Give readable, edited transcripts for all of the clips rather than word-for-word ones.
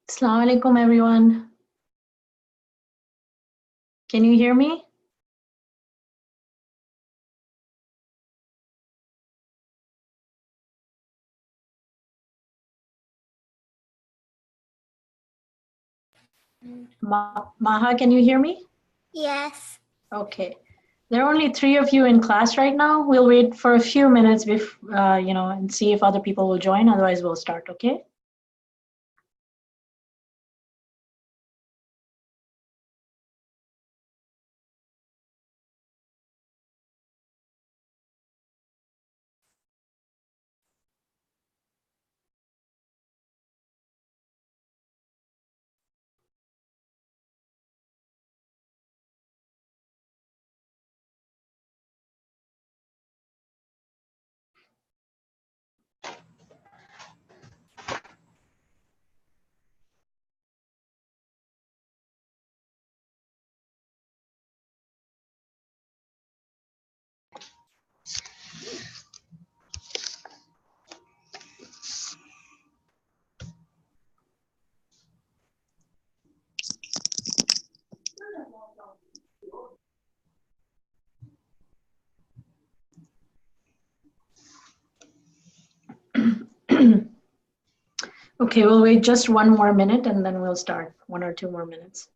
Assalamu alaikum, everyone. Can you hear me? Maha, can you hear me? Yes. Okay. There are only 3 of you in class right now. We'll wait for a few minutes and see if other people will join. Otherwise, we'll start, okay? Okay, we'll wait just 1 more minute and then we'll start. 1 or 2 more minutes.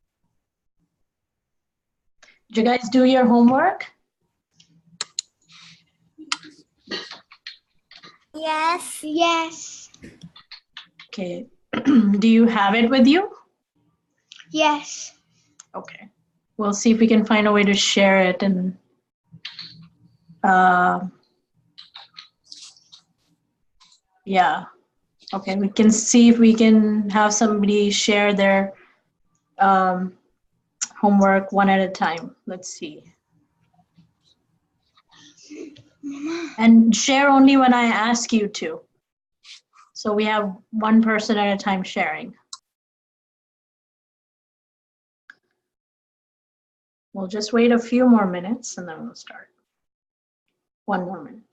Did you guys do your homework? Yes. Yes. Okay. Do you have it with you? Yes. Okay. We'll see if we can find a way to share it and yeah. Okay, we can see if we can have somebody share their homework one at a time. Let's see. And share only when I ask you to. So we have 1 person at a time sharing. We'll just wait a few more minutes and then we'll start. 1 more minute.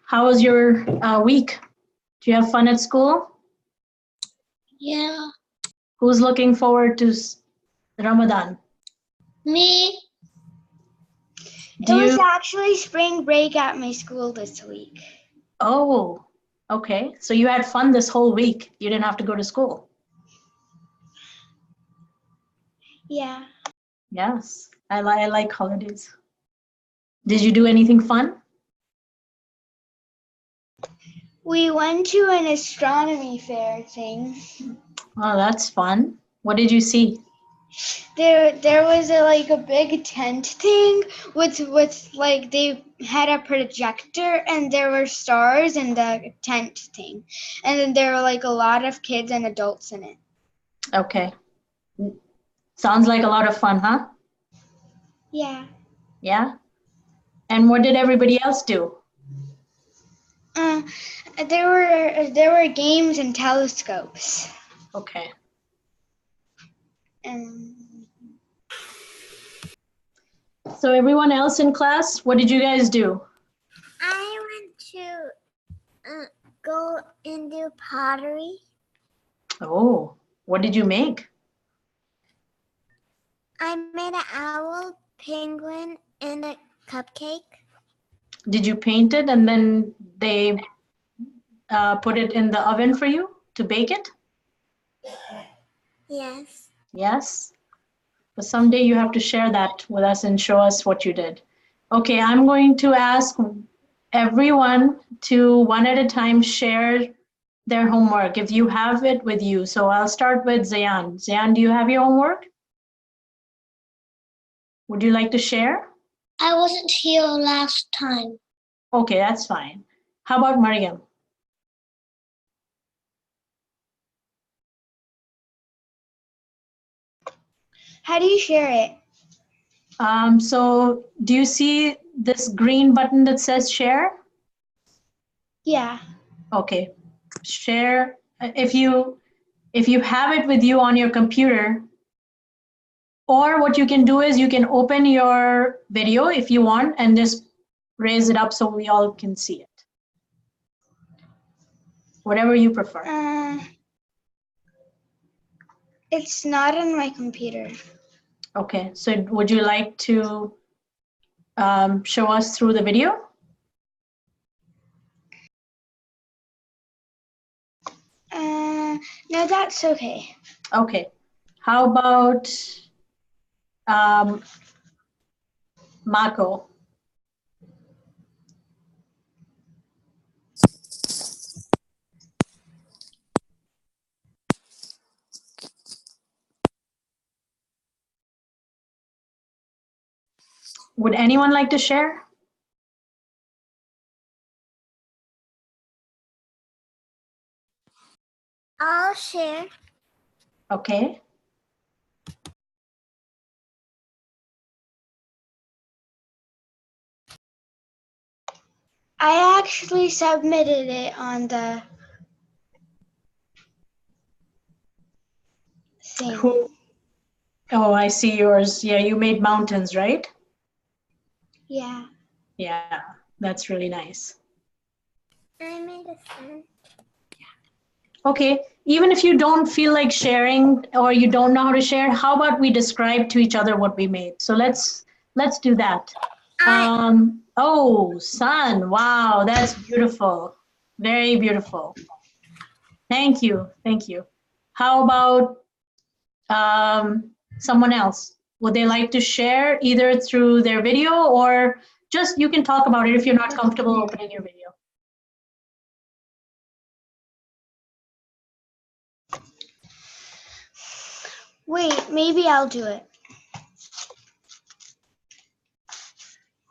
How was your week? Do you have fun at school? Yeah. Who's looking forward to Ramadan? Me. It was actually spring break at my school this week. Oh, okay. So you had fun this whole week. You didn't have to go to school. Yeah. Yes, I like holidays. Did you do anything fun? We went to an astronomy fair thing. Oh, that's fun. What did you see? There was a big tent thing with like they had a projector and there were stars in the tent thing, and then there were like a lot of kids and adults in it. Okay. Sounds like a lot of fun, huh? Yeah. Yeah. And what did everybody else do? Uh, there were games and telescopes. Okay. And So everyone else in class, what did you guys do? I went to go and do pottery. Oh, what did you make? I made an owl, penguin, and a cupcake. Did you paint it and then they put it in the oven for you to bake it? Yes. Yes. But someday you have to share that with us and show us what you did. Okay, I'm going to ask everyone to one at a time share their homework if you have it with you. So I'll start with Zayan. Zayan, do you have your homework? Would you like to share? I wasn't here last time. Okay, that's fine. How about Mariam? How do you share it? So do you see this green button that says share? Yeah. Okay, share. If you have it with you on your computer, or what you can do is you can open your video if you want and just raise it up so we all can see it. Whatever you prefer. It's not on my computer. Okay, so would you like to show us through the video? No, that's okay. Okay, how about Mako? Would anyone like to share? I'll share. Okay. I actually submitted it on the thing. Who? Oh, I see yours. Yeah, you made mountains, right? Yeah. Yeah, that's really nice. I made a sun. Okay, even if you don't feel like sharing or you don't know how to share, how about we describe to each other what we made? So let's do that. Oh, sun. Wow, that's beautiful. Very beautiful. Thank you. Thank you. How about someone else? Would they like to share either through their video or just you can talk about it if you're not comfortable opening your video? Wait, maybe I'll do it.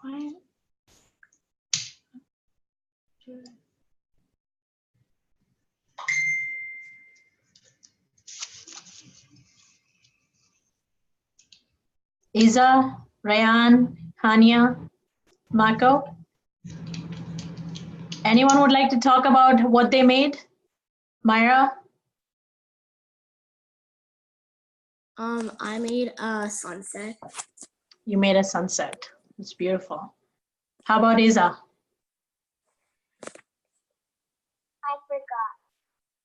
What? Iza, Rayan, Hania, Mako? Anyone would like to talk about what they made? Myra? I made a sunset. You made a sunset. It's beautiful. How about Iza? I forgot.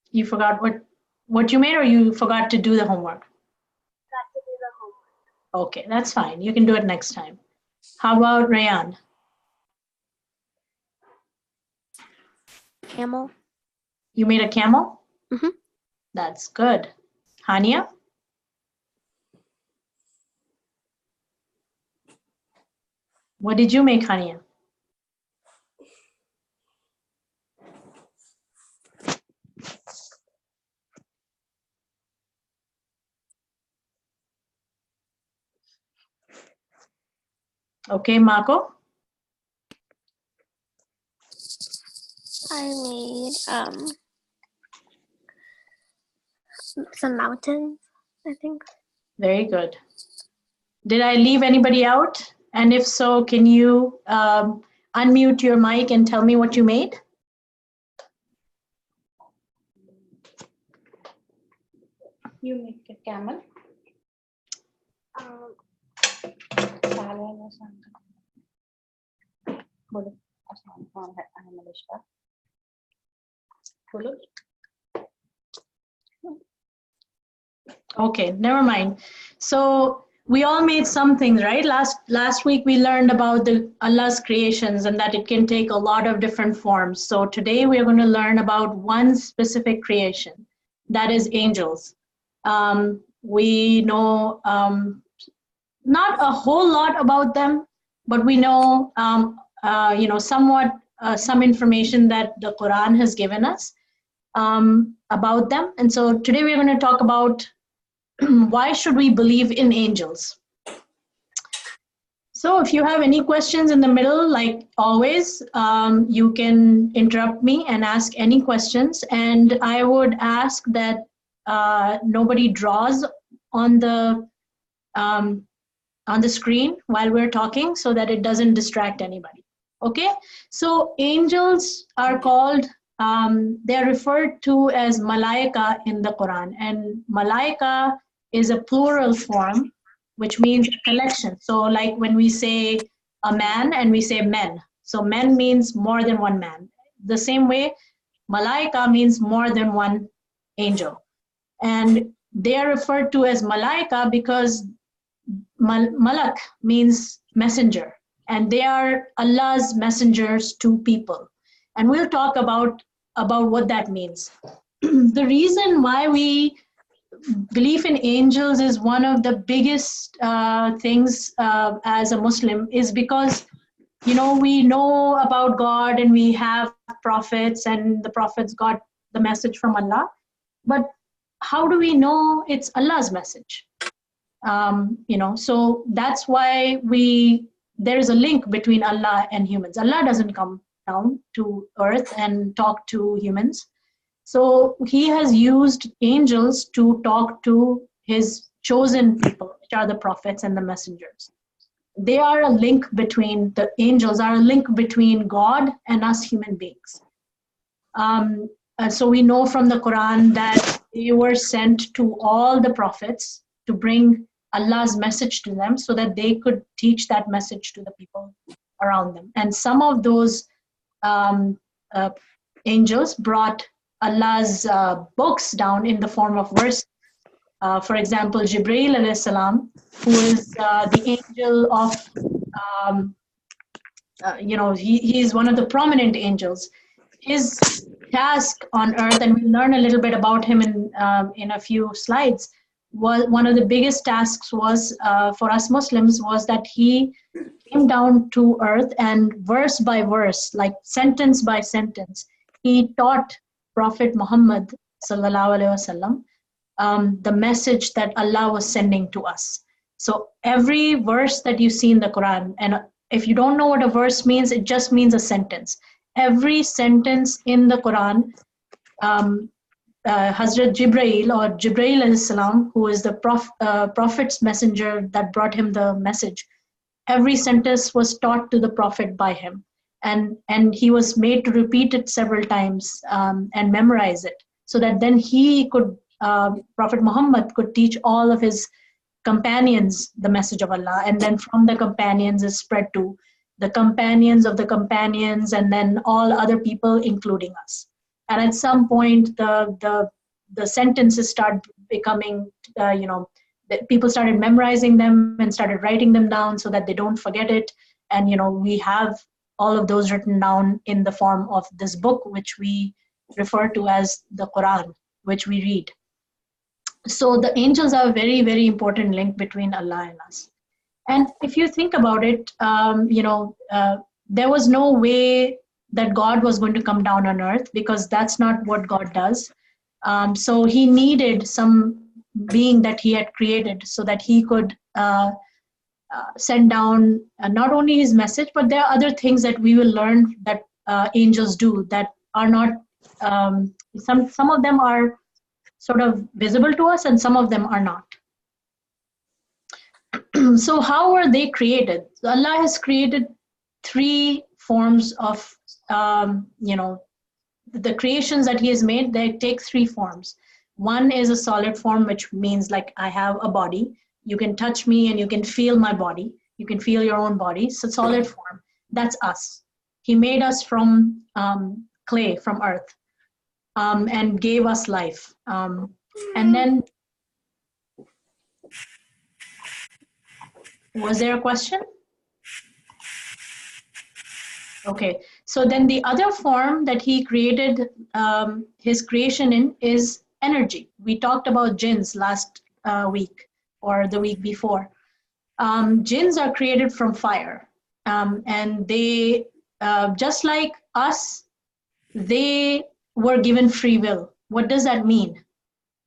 You forgot what you made or you forgot to do the homework? Got to do the homework. Okay, that's fine. You can do it next time. How about Rayan? Camel. You made a camel? Mhm. That's good. Hania? What did you make, Hania? Okay, Marco? I made some mountains, I think. Very good. Did I leave anybody out? And if so, can you unmute your mic and tell me what you made? You make a camel. बोलो आसान कौन है अहमदिशा बोलो Okay, never mind. So we all made something, right? Last week we learned about the Allah's creations and that it can take a lot of different forms. So today we are going to learn about one specific creation, that is angels. We know not a whole lot about them, but we know somewhat some information that the Quran has given us about them. And so today we're going to talk about why should we believe in angels? So if you have any questions in the middle, like always, you can interrupt me and ask any questions. And I would ask that nobody draws on the screen while we're talking so that it doesn't distract anybody. Okay, so angels are called, they're referred to as malaika in the Quran, and malaika is a plural form, which means collection. So like when we say a man and we say men, so men means more than one man. The same way, malaika means more than one angel. And they are referred to as malaika because malak means messenger, and they are Allah's messengers to people. And we'll talk about what that means. The reason why we believe in angels is one of the biggest things as a Muslim is because, we know about God and we have prophets and the prophets got the message from Allah. But how do we know it's Allah's message? So that's why there is a link between Allah and humans. Allah doesn't come down to earth and talk to humans. So he has used angels to talk to his chosen people, which are the prophets and the messengers. They are a link between, the angels are a link between God and us human beings. So we know from the Quran that they were sent to all the prophets to bring Allah's message to them so that they could teach that message to the people around them. And some of those angels brought Allah's books down in the form of verse. For example, Jibreel alayhi salam, who is the angel of, he is one of the prominent angels. His task on earth, and we'll learn a little bit about him in a few slides, was one of the biggest tasks was for us Muslims was that he came down to earth and verse by verse, like sentence by sentence, he taught Prophet Muhammad sallallahu alaihi wasallam the message that Allah was sending to us. So every verse that you see in the Quran, and if you don't know what a verse means, it just means a sentence. Every sentence in the Quran, Hazrat Jibreel or Jibreel alayhi salam, who is the prophet's messenger that brought him the message, every sentence was taught to the prophet by him. And he was made to repeat it several times and memorize it, so that then he could, Prophet Muhammad could teach all of his companions the message of Allah. And then from the companions is spread to the companions of the companions, and then all other people, including us. And at some point, the sentences start becoming, people started memorizing them and started writing them down so that they don't forget it. And we have all of those written down in the form of this book, which we refer to as the Quran, which we read. So the angels are a very, very important link between Allah and us. And if you think about it, there was no way that God was going to come down on earth, because that's not what God does. So he needed some being that he had created so that he could send down not only his message, but there are other things that we will learn that angels do that are not, some of them are sort of visible to us and some of them are not. So how were they created? So Allah has created three forms of, the creations that he has made. They take three forms. One is a solid form, which means like I have a body. You can touch me and you can feel my body. You can feel your own body. So solid form, that's us. He made us from clay, from earth, and gave us life. And then, was there a question? Okay, so then the other form that he created his creation in is energy. We talked about jinns last week or the week before. Jinns are created from fire, and they, just like us, they were given free will. What does that mean?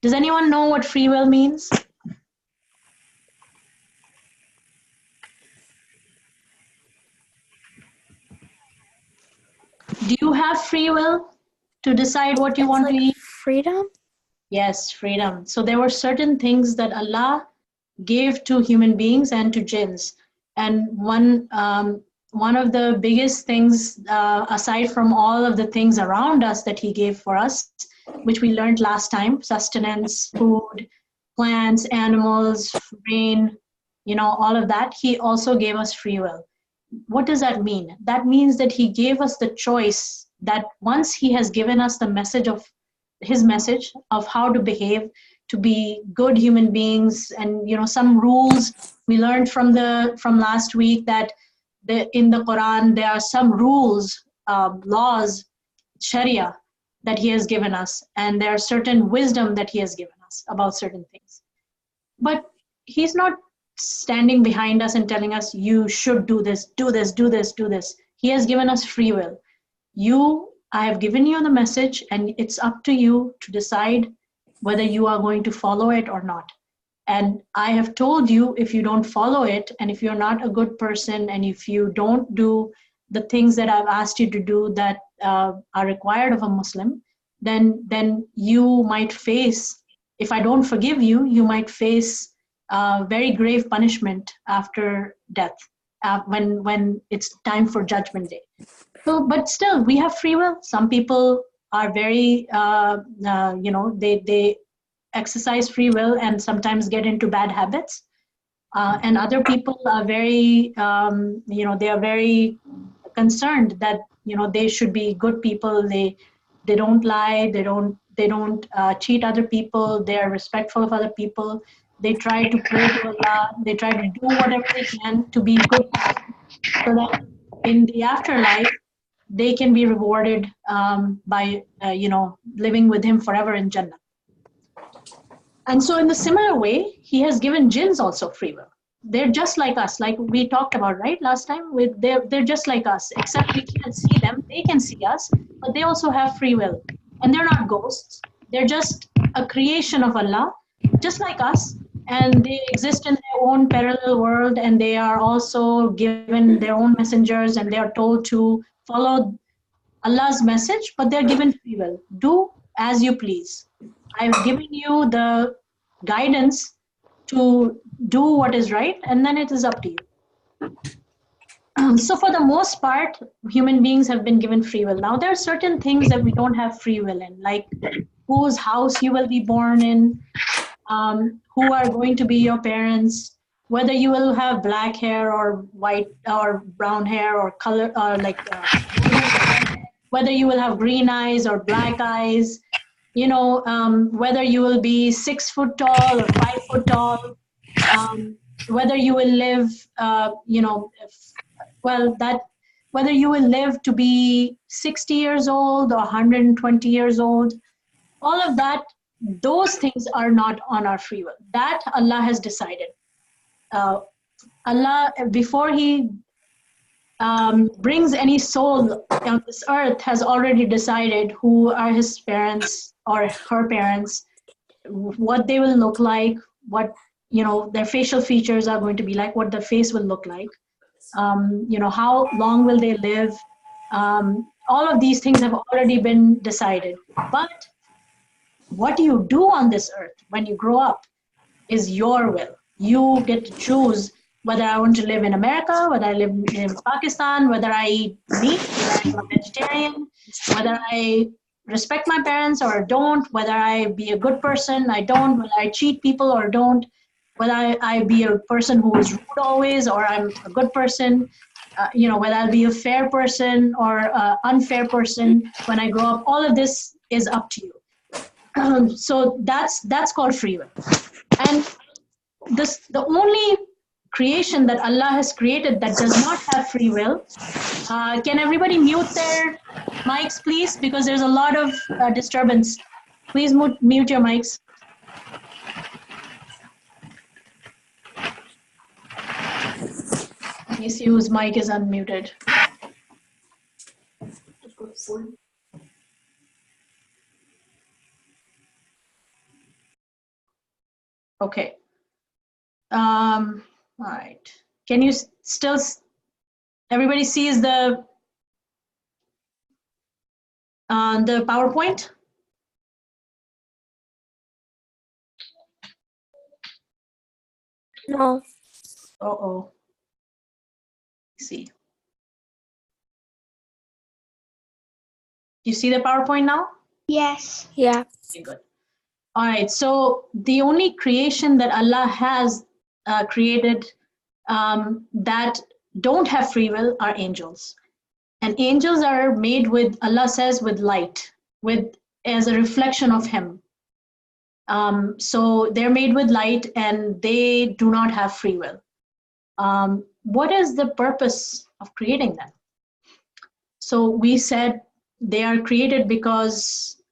Does anyone know what free will means? Do you have free will to decide what you want to eat? Freedom? Yes, freedom. So there were certain things that Allah gave to human beings and to jinns. And one of the biggest things, aside from all of the things around us that he gave for us, which we learned last time, sustenance, food, plants, animals, rain, all of that, he also gave us free will. What does that mean? That means that he gave us the choice, that once he has given us the message of his message of how to behave, to be good human beings, and some rules we learned from last week, that in the Quran there are some rules, laws, Sharia, that he has given us, and there are certain wisdom that he has given us about certain things. But he's not standing behind us and telling us, you should do this, do this, do this, do this. He has given us free will. I have given you the message, and it's up to you to decide whether you are going to follow it or not. And I have told you, if you don't follow it, and if you're not a good person, and if you don't do the things that I've asked you to do that are required of a Muslim, then you might face, if I don't forgive you, you might face very grave punishment after death, when it's time for Judgment Day. So, but still, we have free will. Some people are very, they exercise free will and sometimes get into bad habits. And other people are very, they are very concerned that, they should be good people. They don't lie. They don't cheat other people. They are respectful of other people. They try to pray to Allah. They try to do whatever they can to be good people, so that in the afterlife, they can be rewarded by, living with him forever in Jannah. And so in the similar way, he has given jinns also free will. They're just like us, like we talked about, right, last time? They're just like us, except we can't see them. They can see us, but they also have free will. And they're not ghosts. They're just a creation of Allah, just like us. And they exist in their own parallel world, and they are also given their own messengers, and they are told to follow Allah's message, but they're given free will. Do as you please. I've given you the guidance to do what is right, and then it is up to you. So for the most part, human beings have been given free will. Now there are certain things that we don't have free will in, like whose house you will be born in, who are going to be your parents, whether you will have black hair or white or brown hair or color, whether you will have green eyes or black eyes, whether you will be 6 foot tall or 5 foot tall, whether you will live, whether you will live to be 60 years old or 120 years old, all of that, those things are not on our free will. That Allah has decided. Allah, before he brings any soul on this earth, has already decided who are his parents or her parents, what they will look like, what their facial features are going to be like, what their face will look like, how long will they live. All of these things have already been decided. But what you do on this earth when you grow up is your will. You get to choose whether I want to live in America, whether I live in Pakistan, whether I eat meat, whether I'm a vegetarian, whether I respect my parents or don't, whether I be a good person, I don't, whether I cheat people or don't, whether I be a person who is rude always or I'm a good person, whether I'll be a fair person or an unfair person when I grow up. All of this is up to you. So that's called free will. And the only creation that Allah has created that does not have free will. Can everybody mute their mics, please? Because there's a lot of disturbance. Please mute your mics. Let me see whose mic is unmuted. Okay. All right. Can you still, everybody sees the PowerPoint? No. Uh-oh. Let's see. You see the PowerPoint now? Yes. Yeah. Okay, good. All right. So the only creation that Allah has created that don't have free will are angels. And angels are made with, Allah says, with light, as a reflection of Him. So they're made with light and they do not have free will. What is the purpose of creating them? So we said they are created because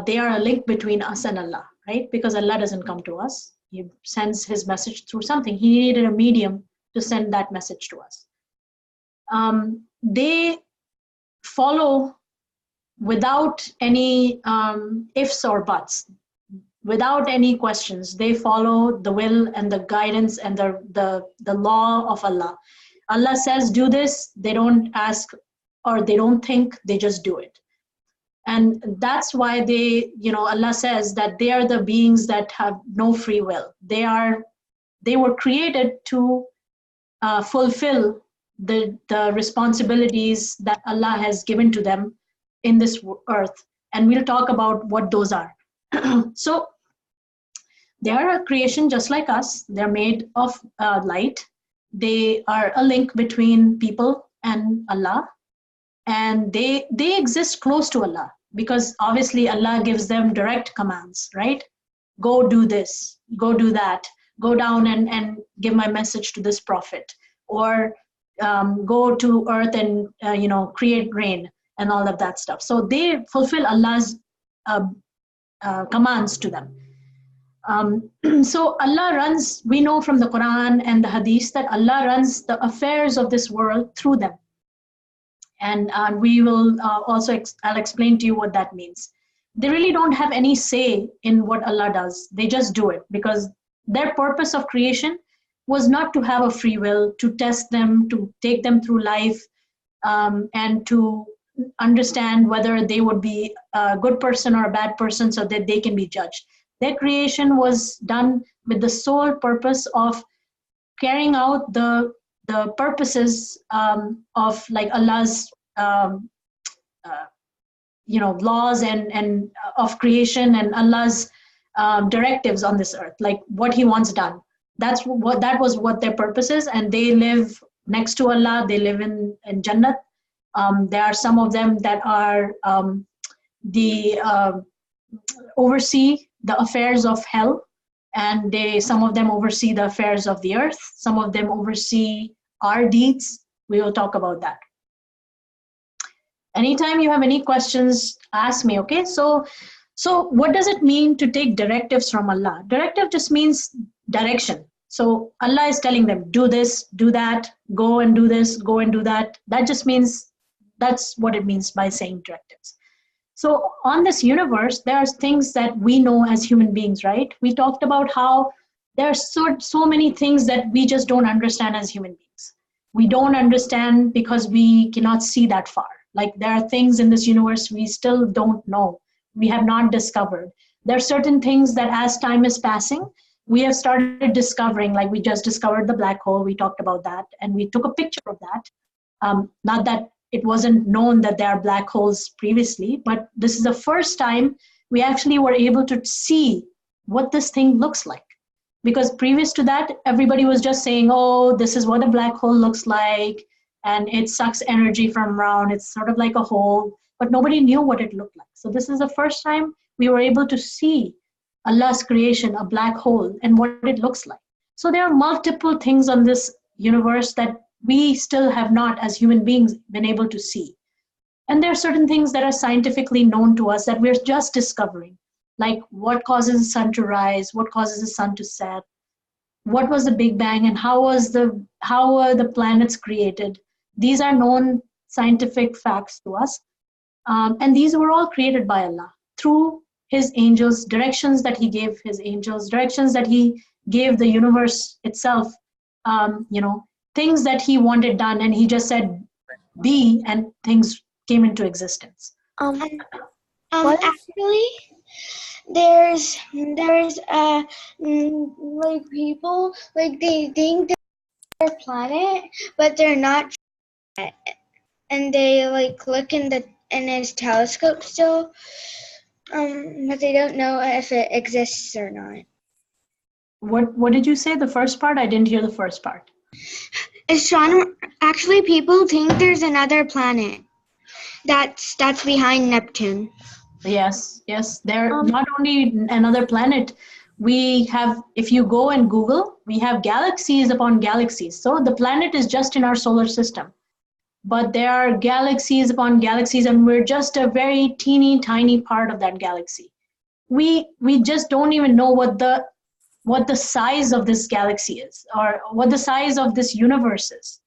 they are a link between us and Allah, right? Because Allah doesn't come to us. He sends His message through something. He needed a medium to send that message to us. They follow without any ifs or buts, without any questions. They follow the will and the guidance and the law of Allah. Allah says, do this, they don't ask or they don't think, they just do it. And that's why Allah says that they are the beings that have no free will. They were created to fulfill the responsibilities that Allah has given to them in this earth. And we'll talk about what those are. So they are a creation just like us. They're made of light. They are a link between people and Allah. And they exist close to Allah because obviously Allah gives them direct commands, right? Go do this, go do that, go down and give my message to this prophet, or go to earth and create rain and all of that stuff. So they fulfill Allah's commands to them. So Allah runs, we know from the Quran and the Hadith that Allah runs the affairs of this world through them. And we will I'll explain to you what that means. They really don't have any say in what Allah does. They just do it because their purpose of creation was not to have a free will, to test them, to take them through life, and to understand whether they would be a good person or a bad person so that they can be judged. Their creation was done with the sole purpose of carrying out the purposes of like Allah's laws and of creation and Allah's directives on this earth, like what He wants done. That was what their purpose is, and they live next to Allah. They live in Jannat. There are some of them that are oversee the affairs of hell, and some of them oversee the affairs of the earth. Some of them oversee our deeds. We will talk about that. Anytime you have any questions, ask me, okay? So what does it mean to take directives from Allah? Directive just means direction. So Allah is telling them, do this, do that, go and do this, go and do that. That just means, that's what it means by saying directives. So on this universe, there are things that we know as human beings, right? We talked about how There are so many things that we just don't understand as human beings. We don't understand because we cannot see that far. Like there are things in this universe we still don't know. We have not discovered. There are certain things that as time is passing, we have started discovering, like we just discovered the black hole. We talked about that and we took a picture of that. Not that it wasn't known that there are black holes previously, but this is the first time we actually were able to see what this thing looks like. Because previous to that, everybody was just saying, oh, this is what a black hole looks like, and it sucks energy from around. It's sort of like a hole, but nobody knew what it looked like. So this is the first time we were able to see Allah's creation, a black hole, and what it looks like. So there are multiple things on this universe that we still have not, as human beings, been able to see. And there are certain things that are scientifically known to us that we're just discovering, like what causes the sun to rise, what causes the sun to set, what was the Big Bang, and how were the planets created. These are known scientific facts to us. And these were all created by Allah through his angels, directions that he gave his angels, directions that he gave the universe itself, things that he wanted done, and he just said, be, and things came into existence. Actually, there's like people, like they think they're a planet, but they're not, and they like look in his telescope still, but they don't know if it exists or not. What did you say? The first part? I didn't hear the first part. Actually, people think there's another planet that's behind Neptune. Yes. They're not only another planet. We have, if you go and Google, we have galaxies upon galaxies. So the planet is just in our solar system, but there are galaxies upon galaxies, and we're just a very teeny tiny part of that galaxy. We just don't even know what the size of this galaxy is, or what the size of this universe is,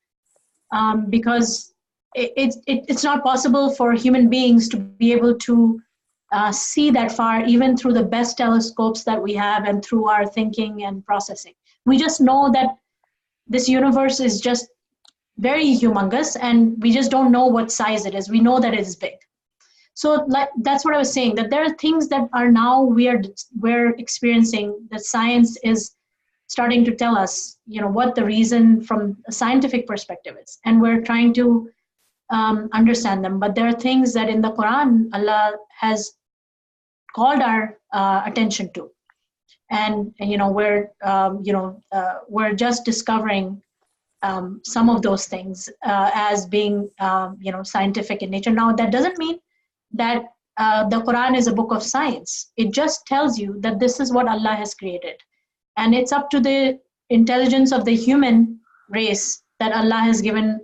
because it's not possible for human beings to be able to see that far, even through the best telescopes that we have and through our thinking and processing. We just know that this universe is just very humongous, and we just don't know what size it is. We know that it is big. So that's what I was saying, that there are things that are now we're experiencing, that science is starting to tell us, what the reason from a scientific perspective is. And we're trying to understand them. But there are things that in the Quran, Allah has called our attention to. And, we're just discovering some of those things as being, scientific in nature. Now, that doesn't mean that the Quran is a book of science. It just tells you that this is what Allah has created. And it's up to the intelligence of the human race that Allah has given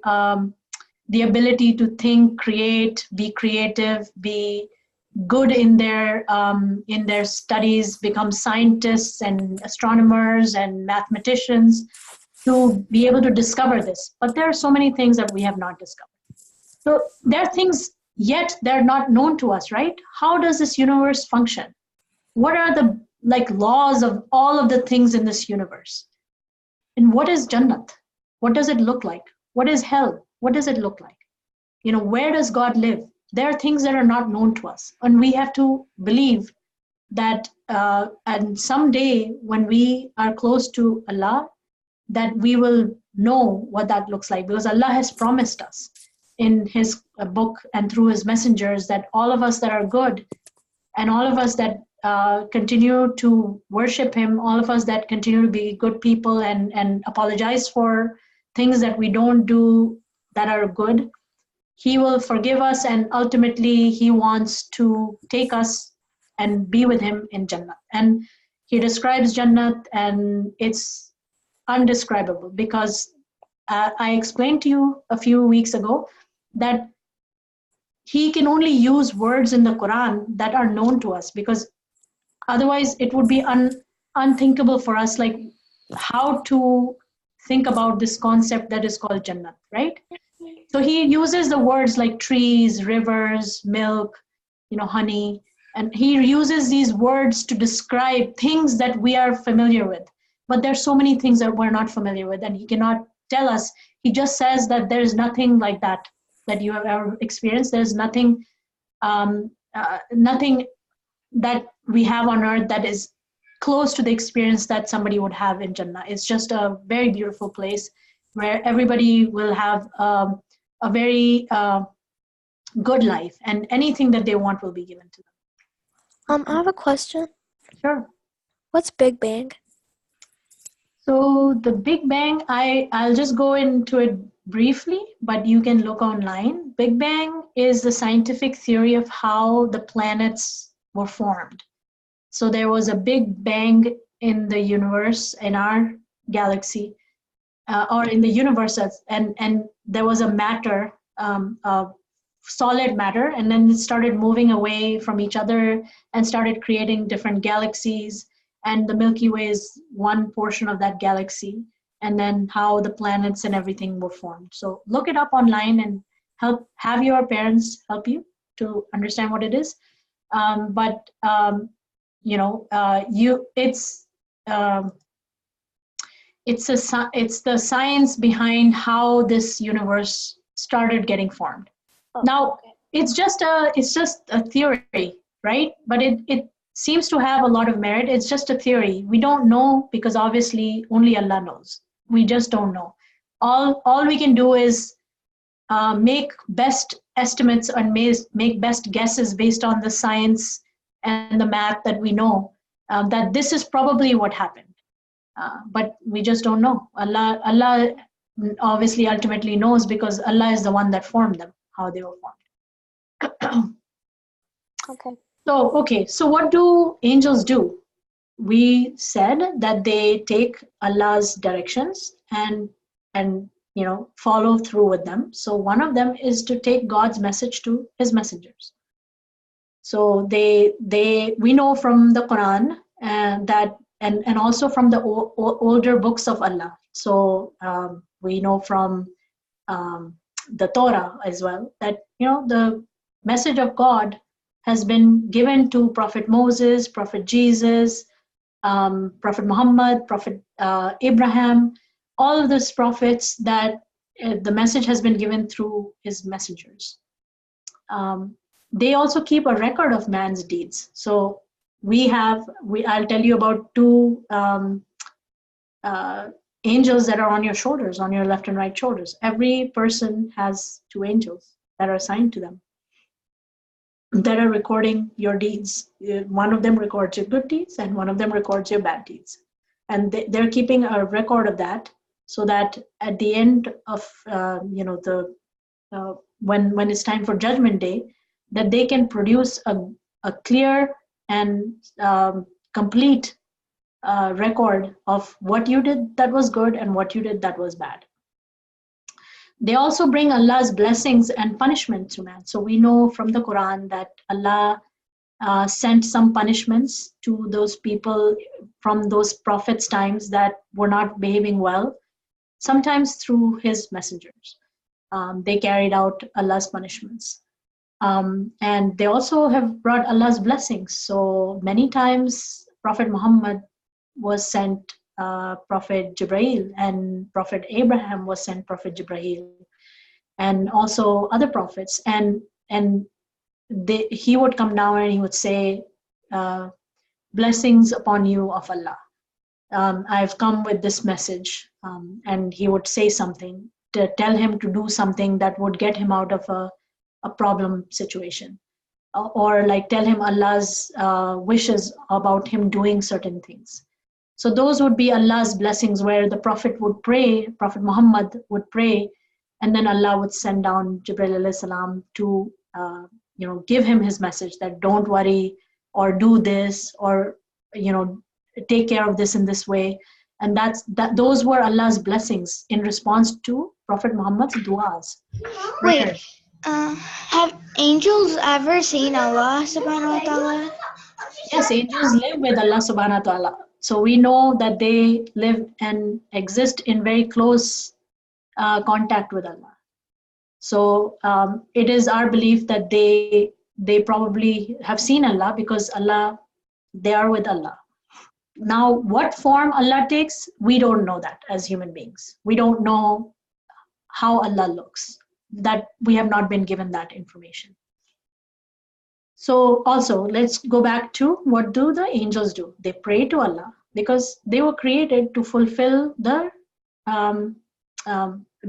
the ability to think, create, be creative, be good in their studies, become scientists and astronomers and mathematicians, to be able to discover this. But there are so many things that we have not discovered. So there are things, yet they're not known to us, right? How does this universe function? What are the laws of all of the things in this universe? And what is Jannat? What does it look like? What is hell? What does it look like? Where does God live? There are things that are not known to us. And we have to believe that and someday when we are close to Allah, that we will know what that looks like, because Allah has promised us in his book and through his messengers that all of us that are good, and all of us that continue to worship him, all of us that continue to be good people and apologize for things that we don't do that are good, he will forgive us, and ultimately he wants to take us and be with him in Jannah. And he describes Jannah, and it's undescribable, because I explained to you a few weeks ago that he can only use words in the Quran that are known to us, because otherwise it would be unthinkable for us, like how to think about this concept that is called Jannah, right? So he uses the words like trees, rivers, milk, honey, and he uses these words to describe things that we are familiar with. but there's so many things that we're not familiar with, and he cannot tell us. He just says that there's nothing like that you have ever experienced. There's nothing, nothing that we have on earth that is close to the experience that somebody would have in Jannah. It's just a very beautiful place where everybody will have a very good life, and anything that they want will be given to them. I have a question. Sure. What's Big Bang? So the Big Bang, I'll just go into it briefly, but you can look online. Big Bang is the scientific theory of how the planets were formed. So there was a big bang in the universe, in our galaxy, or in the universe, and there was a matter, solid matter, and then it started moving away from each other and started creating different galaxies, and the Milky Way is one portion of that galaxy, and then how the planets and everything were formed. So look it up online and have your parents help you to understand what it is. It's the science behind how this universe started getting formed. Now, it's just a theory, right? But it seems to have a lot of merit. It's just a theory. We don't know, because obviously only Allah knows. We just don't know. All we can do is make best estimates and make best guesses based on the science and the math that we know, that this is probably what happened. But we just don't know. Allah obviously ultimately knows, because Allah is the one that formed them, how they were formed. Okay. So what do angels do? We said that they take Allah's directions and follow through with them. So one of them is to take God's message to his messengers. So we know from the Quran that and also from the older books of Allah. So we know from the Torah as well that the message of God has been given to Prophet Moses, Prophet Jesus, Prophet Muhammad, Prophet Abraham, all of those prophets, that the message has been given through his messengers. They also keep a record of man's deeds. So I'll tell you about two angels that are on your shoulders, on your left and right shoulders. Every person has two angels that are assigned to them, that are recording your deeds. One of them records your good deeds, and one of them records your bad deeds. And they're keeping a record of that, so that at the end of when it's time for Judgment Day, that they can produce a clear and complete record of what you did that was good and what you did that was bad. They also bring Allah's blessings and punishment to man. So we know from the Quran that Allah sent some punishments to those people from those prophets' times that were not behaving well, sometimes through his messengers. They carried out Allah's punishments. And they also have brought Allah's blessings. So many times Prophet Muhammad was sent Prophet Jibreel, and Prophet Abraham was sent Prophet Jibreel, and also other prophets. And he would come down and he would say, blessings upon you of Allah. I've come with this message. And he would say something to tell him to do something that would get him out of a problem situation, or like tell him Allah's wishes about him doing certain things. So those would be Allah's blessings, where the Prophet would pray, Prophet Muhammad would pray, and then Allah would send down Jibreel alayhi salam to give him his message that don't worry, or do this, or take care of this in this way. And those were Allah's blessings in response to Prophet Muhammad's du'as. Wait, have angels ever seen Allah subhanahu wa ta'ala? Yes, angels live with Allah subhanahu wa ta'ala. So we know that they live and exist in very close contact with Allah. So it is our belief that they probably have seen Allah, because they are with Allah. Now, what form Allah takes, we don't know that as human beings. We don't know how Allah looks. That we have not been given that information. So also, let's go back to what do the angels do? They pray to Allah because they were created to fulfill the,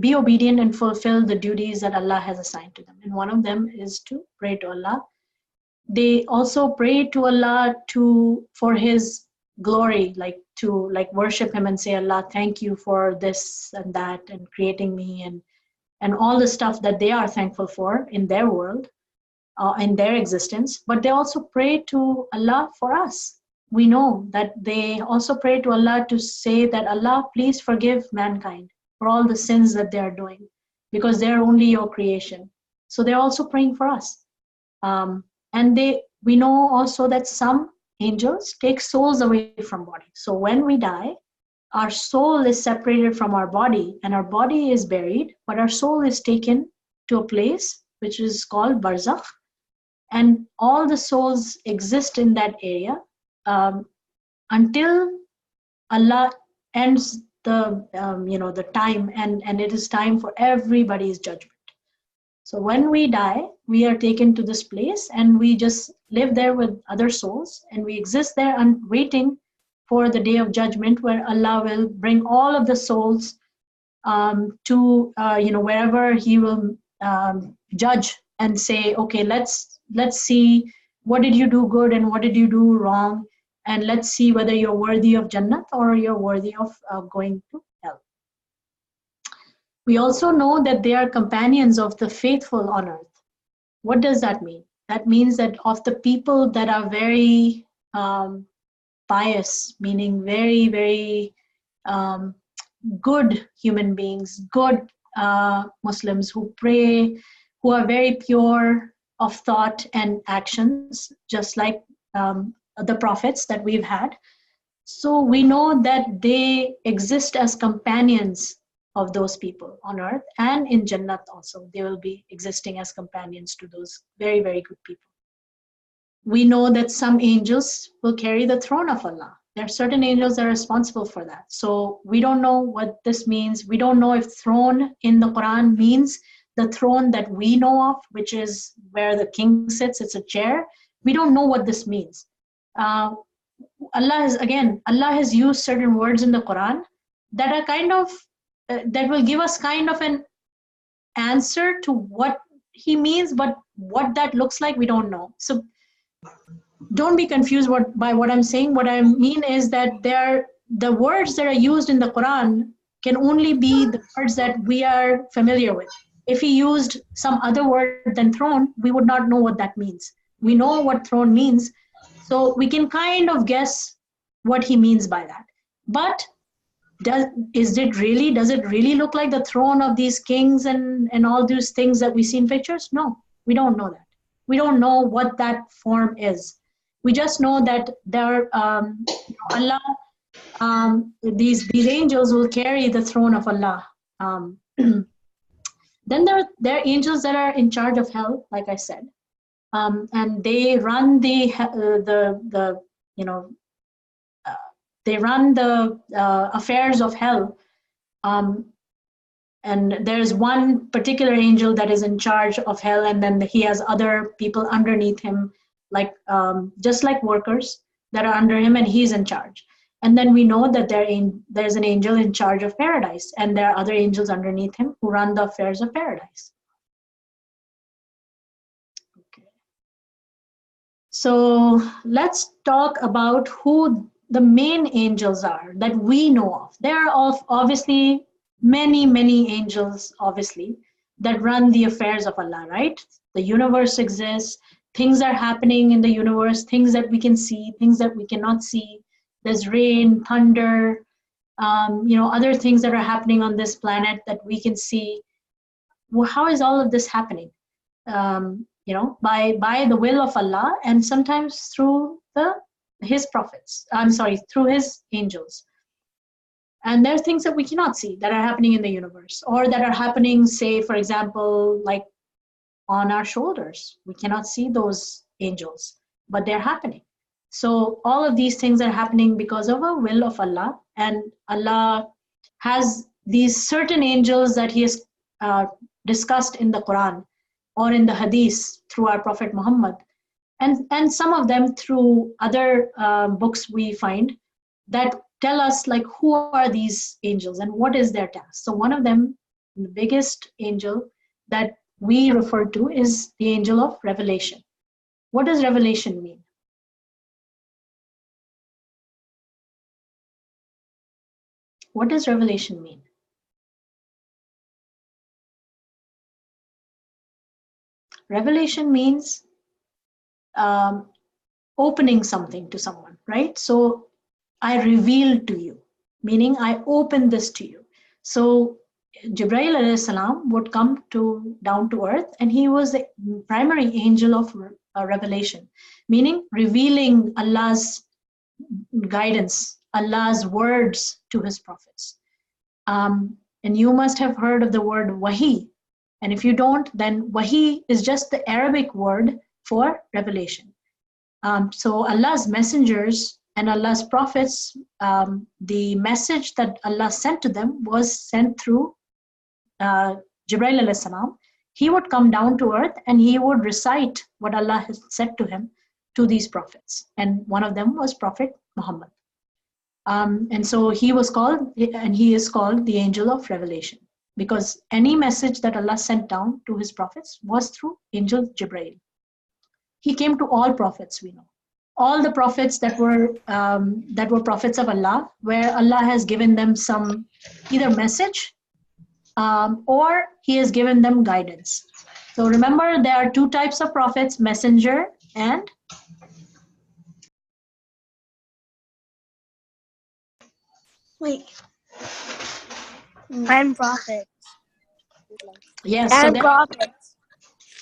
be obedient and fulfill the duties that Allah has assigned to them. And one of them is to pray to Allah. They also pray to Allah for His glory, like to worship Him and say, Allah, thank you for this and that and creating me and all the stuff that they are thankful for in their world. In their existence, but they also pray to Allah for us. We know that they also pray to Allah to say that Allah, please forgive mankind for all the sins that they are doing, because they are only your creation. So they're also praying for us. And we know also that some angels take souls away from body. So when we die, our soul is separated from our body, and our body is buried, but our soul is taken to a place which is called barzakh. And all the souls exist in that area until Allah ends the time, and it is time for everybody's judgment. So when we die, we are taken to this place, and we just live there with other souls, and we exist there and waiting for the day of judgment, where Allah will bring all of the souls to wherever He will judge and say, okay, let's see what did you do good and what did you do wrong, and let's see whether you're worthy of Jannat or you're worthy of going to hell. We also know that they are companions of the faithful on earth. What does that mean? That means that of the people that are very pious, meaning very, very good human beings, good Muslims who pray, who are very pure of thought and actions, just like the prophets that we've had. So we know that they exist as companions of those people on earth, and in Jannat also. They will be existing as companions to those very, very good people. We know that some angels will carry the throne of Allah. There are certain angels that are responsible for that. So we don't know what this means. We don't know if throne in the Quran means the throne that we know of, which is where the king sits, it's a chair. We don't know what this means. Allah has used certain words in the Quran that are kind of, that will give us kind of an answer to what He means, but what that looks like, we don't know. So don't be confused by what I'm saying. What I mean is that the words that are used in the Quran can only be the words that we are familiar with. If He used some other word than throne, we would not know what that means. We know what throne means, so we can kind of guess what He means by that. But does it really look like the throne of these kings and all those things that we see in pictures? No, we don't know that. We don't know what that form is. We just know that there Allah, these angels will carry the throne of Allah. Then there are angels that are in charge of hell, like I said, and they run the affairs of hell. And there's one particular angel that is in charge of hell, and then he has other people underneath him, like just like workers that are under him, and he's in charge. And then we know that there's an angel in charge of paradise, and there are other angels underneath him who run the affairs of paradise. Okay. So let's talk about who the main angels are that we know of. There are obviously many, many angels, obviously, that run the affairs of Allah, right? The universe exists, things are happening in the universe, things that we can see, things that we cannot see. There's rain, thunder, other things that are happening on this planet that we can see. Well, how is all of this happening? By the will of Allah, and sometimes through His prophets. Through His angels. And there are things that we cannot see that are happening in the universe, or that are happening, say, for example, like on our shoulders. We cannot see those angels, but they're happening. So all of these things are happening because of a will of Allah, and Allah has these certain angels that He has discussed in the Quran or in the Hadith through our Prophet Muhammad, and some of them through other books we find that tell us like who are these angels and what is their task. So one of them, the biggest angel that we refer to, is the angel of revelation. What does revelation mean? What does revelation mean? Revelation means opening something to someone, right? So I revealed to you, meaning I opened this to you. So Jibreel alayhi salam would come down to earth, and he was the primary angel of revelation, meaning revealing Allah's guidance, Allah's words to his prophets. And you must have heard of the word wahi. And if you don't, then wahi is just the Arabic word for revelation. So Allah's messengers and Allah's prophets, the message that Allah sent to them was sent through Jibreel alayhi salam. He would come down to earth and he would recite what Allah has said to him to these prophets. And one of them was Prophet Muhammad. And so he was called, and he is called, the angel of revelation, because any message that Allah sent down to his prophets was through angel Jibreel. He came to all prophets, we know. All the prophets that were prophets of Allah, where Allah has given them some either message or He has given them guidance. So remember, there are two types of prophets: messenger and And prophets. yes. And prophets.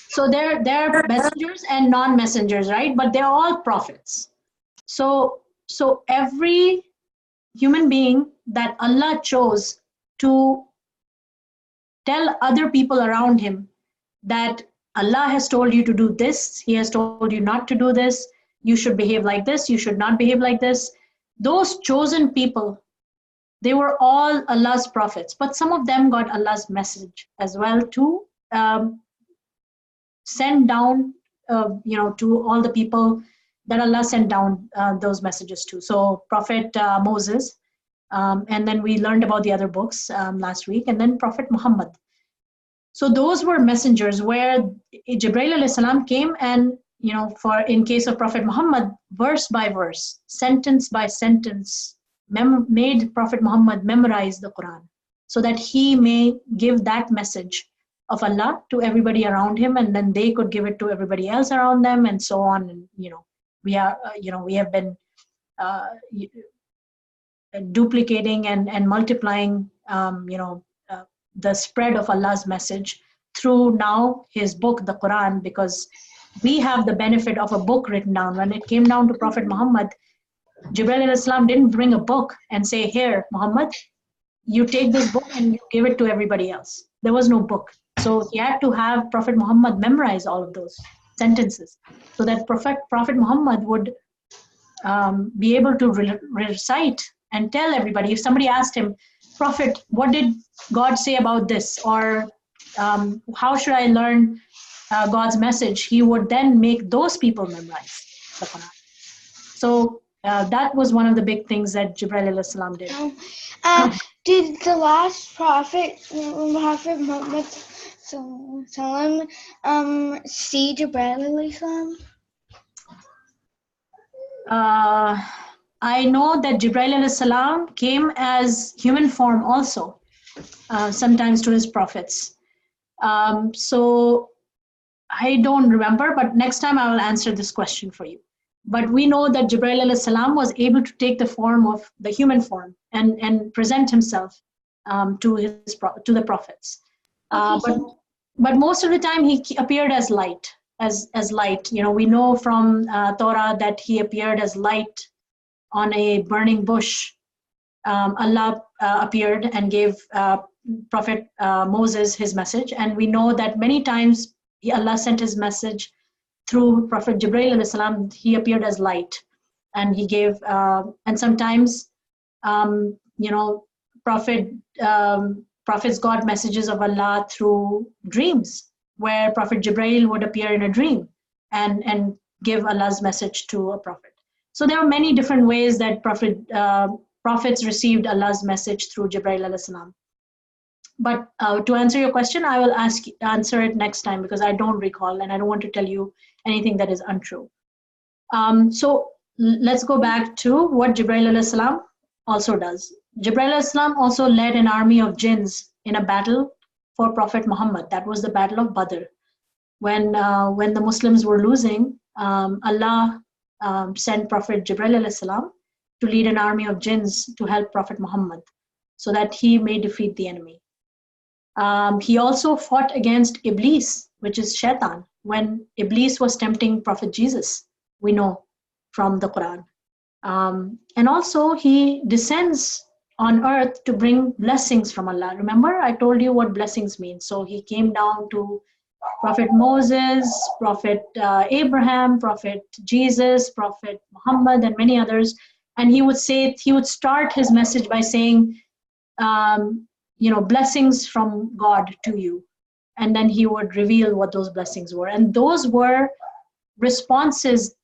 So they're messengers and non-messengers, right? But they're all prophets. So every human being that Allah chose to tell other people around him that Allah has told you to do this, He has told you not to do this, you should behave like this, you should not behave like this. Those chosen people, they were all Allah's prophets, but some of them got Allah's message as well to send down, to all the people that Allah sent down those messages to. So Prophet Moses, and then we learned about the other books last week, and then Prophet Muhammad. So those were messengers where Jibreel alayhi salam came and, in case of Prophet Muhammad, verse by verse, sentence by sentence, made Prophet Muhammad memorize the Quran so that he may give that message of Allah to everybody around him, and then they could give it to everybody else around them, and so on. And we have been duplicating and multiplying the spread of Allah's message through now His book, the Quran, because we have the benefit of a book written down. When it came down to Prophet Muhammad, Jibreel alayhi salam didn't bring a book and say, "Here, Muhammad, you take this book and you give it to everybody else." There was no book. So he had to have Prophet Muhammad memorize all of those sentences so that Prophet Muhammad would be able to recite and tell everybody. If somebody asked him, "Prophet, what did God say about this?" or "How should I learn God's message?" he would then make those people memorize the Quran. So that was one of the big things that Jibreel alayhi salam did. Did the last prophet Muhammad Salam see Jibreel alayhi salam? I know that Jibreel alayhi salam came as human form also, sometimes to his prophets. So I don't remember, but next time I will answer this question for you. But we know that Jibreel alayhi salam was able to take the form of the human form and present himself to the prophets. But most of the time he appeared as light, as light. We know from Torah that he appeared as light on a burning bush. Allah appeared and gave Prophet Moses his message, and we know that many times Allah sent his message through Prophet Jibreel alayhi salam. He appeared as light. and he gave, and sometimes, prophets got messages of Allah through dreams, where Prophet Jibreel would appear in a dream and give Allah's message to a prophet. So there are many different ways that prophets received Allah's message through Jibreel alayhi salam. But to answer your question, I will answer it next time, because I don't recall and I don't want to tell you anything that is untrue. So let's go back to what Jibreel alayhi salam also does. Jibreel alayhi salam also led an army of jinns in a battle for Prophet Muhammad. That was the Battle of Badr. When the Muslims were losing, Allah sent Prophet Jibreel alayhi salam to lead an army of jinns to help Prophet Muhammad so that he may defeat the enemy. He also fought against Iblis, which is Shaitan, when Iblis was tempting Prophet Jesus, we know from the Quran. And also he descends on earth to bring blessings from Allah. Remember, I told you what blessings mean. So he came down to Prophet Moses, Prophet Abraham, Prophet Jesus, Prophet Muhammad, and many others. And he would start his message by saying, blessings from God to you. And then he would reveal what those blessings were. And those were responses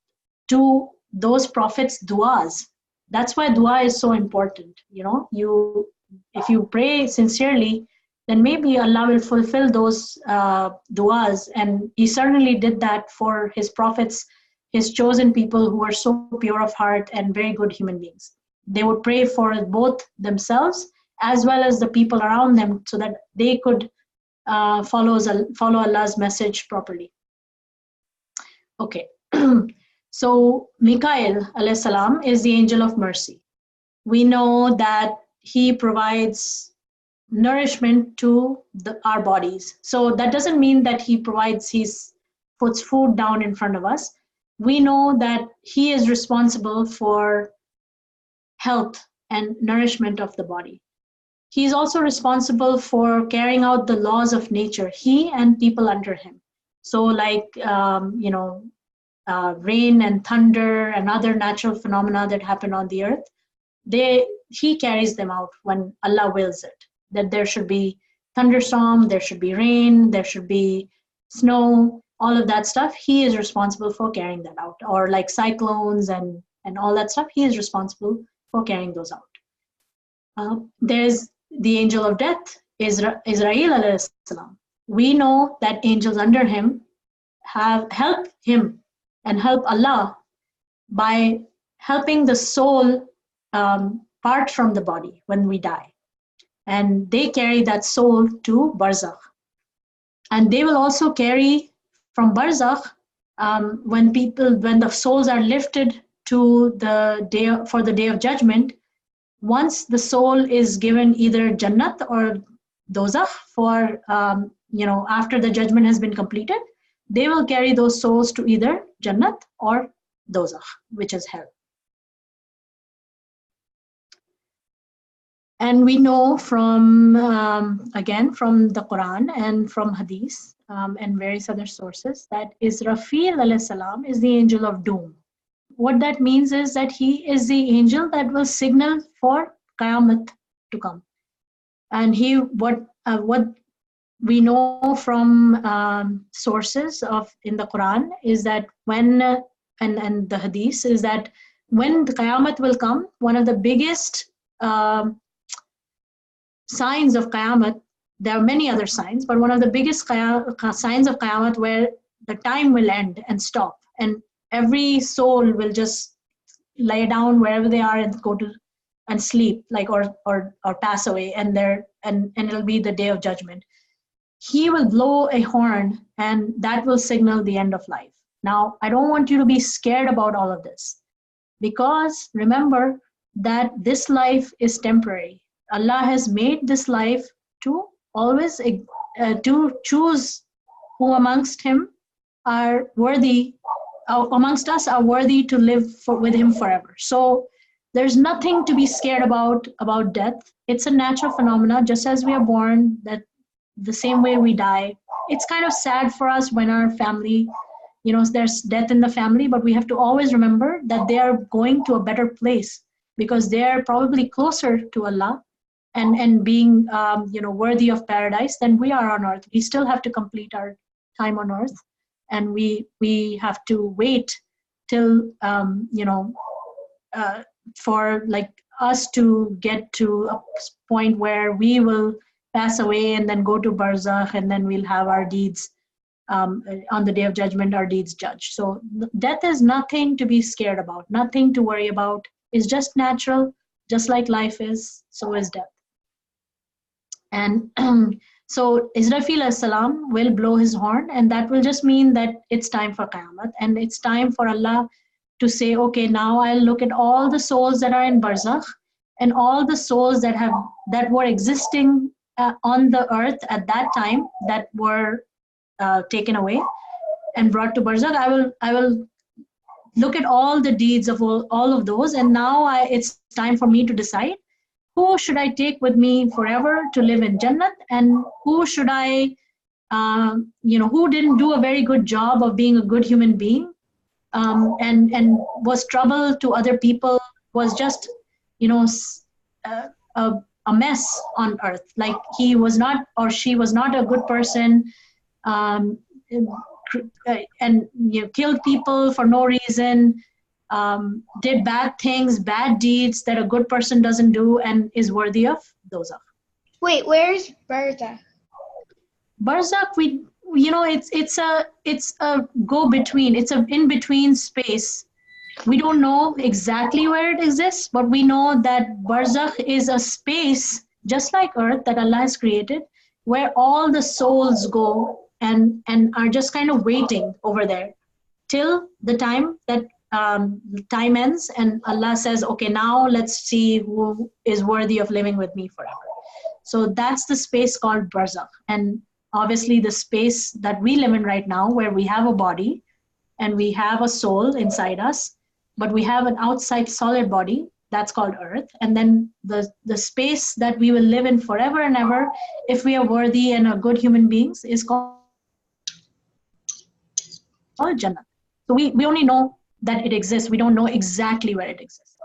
to those prophets' du'as. That's why dua is so important. If you pray sincerely, then maybe Allah will fulfill those du'as. And he certainly did that for his prophets, his chosen people who are so pure of heart and very good human beings. They would pray for both themselves as well as the people around them, so that they could follow Allah's message properly. Okay. So Mikael alayhi salam is the angel of mercy. We know that he provides nourishment to our bodies. So that doesn't mean that he puts food down in front of us. We know that he is responsible for health and nourishment of the body. He's also responsible for carrying out the laws of nature, he and people under him. So like, rain and thunder and other natural phenomena that happen on the earth, he carries them out when Allah wills it. That there should be thunderstorm, there should be rain, there should be snow, all of that stuff. He is responsible for carrying that out. Or like cyclones and all that stuff, he is responsible for carrying those out. There's the angel of death, Israel alayhi salam. We know that angels under him have helped him and help Allah by helping the soul part from the body when we die. And they carry that soul to Barzakh. And they will also carry from Barzakh when the souls are lifted to for the day of judgment. Once the soul is given either Jannat or Dozakh for, after the judgment has been completed, they will carry those souls to either Jannat or Dozakh, which is hell. And we know from, again, from the Quran and from Hadith and various other sources that Israfil alayhi salam is the angel of doom. What that means is that he is the angel that will signal for Qiyamah to come. And what we know from sources in the Quran is that when, and the Hadith, is that when the Qiyamah will come, one of the biggest signs of Qiyamah, there are many other signs, but one of the biggest signs of Qiyamah where the time will end and stop, and every soul will just lay down wherever they are and go to and sleep, like or pass away, and it'll be the day of judgment. He will blow a horn, and that will signal the end of life. Now, I don't want you to be scared about all of this, because remember that this life is temporary. Allah has made this life to always to choose who amongst him are worthy, amongst us are worthy to live with him forever. So there's nothing to be scared about death. It's a natural phenomena, just as we are born, that the same way we die. It's kind of sad for us when our family, there's death in the family, but we have to always remember that they are going to a better place because they are probably closer to Allah and being worthy of paradise than we are on earth. We still have to complete our time on earth, and we have to wait till for like us to get to a point where we will pass away and then go to barzakh, and then we'll have our deeds on the day of judgment, our deeds judged. So death is nothing to be scared about, nothing to worry about. It's just natural, just like life is, so is death. And so Israfil as salam will blow his horn, and that will just mean that it's time for Qiyamah, and it's time for Allah to say, okay, now I'll look at all the souls that are in barzakh and all the souls that were existing on the earth at that time that were taken away and brought to barzakh. I will look at all the deeds of all of those, and now it's time for me to decide who should I take with me forever to live in Jannat, and who should I, who didn't do a very good job of being a good human being, and was trouble to other people, was just, a mess on earth. Like he was not, or she was not a good person, and killed people for no reason, did bad things, bad deeds that a good person doesn't do, and is worthy of dozakh. Wait, where's Barzakh? Barzakh, it's a go between. It's an in between space. We don't know exactly where it exists, but we know that Barzakh is a space just like Earth that Allah has created, where all the souls go and are just kind of waiting over there till the time that time ends, and Allah says, okay, now let's see who is worthy of living with me forever. So that's the space called Barzakh. And obviously the space that we live in right now, where we have a body and we have a soul inside us, but we have an outside solid body, that's called Earth. And then the space that we will live in forever and ever, if we are worthy and are good human beings, is called Jannah. So we only know that it exists. We don't know exactly where it exists.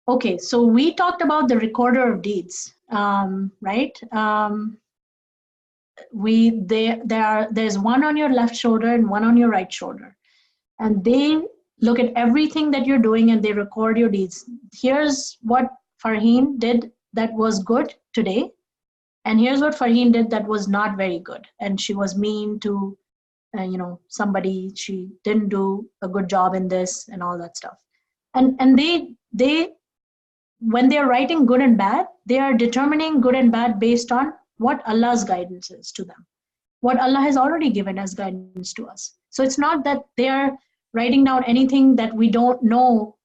Okay, so we talked about the recorder of deeds, right? There's one on your left shoulder and one on your right shoulder, and they look at everything that you're doing and they record your deeds. Here's what Farheen did that was good today, and here's what Farheen did that was not very good, and she was mean to somebody, she didn't do a good job in this and all that stuff. And they when they're writing good and bad, they are determining good and bad based on what Allah's guidance is to them, what Allah has already given as guidance to us. So it's not that they are writing down anything that we don't know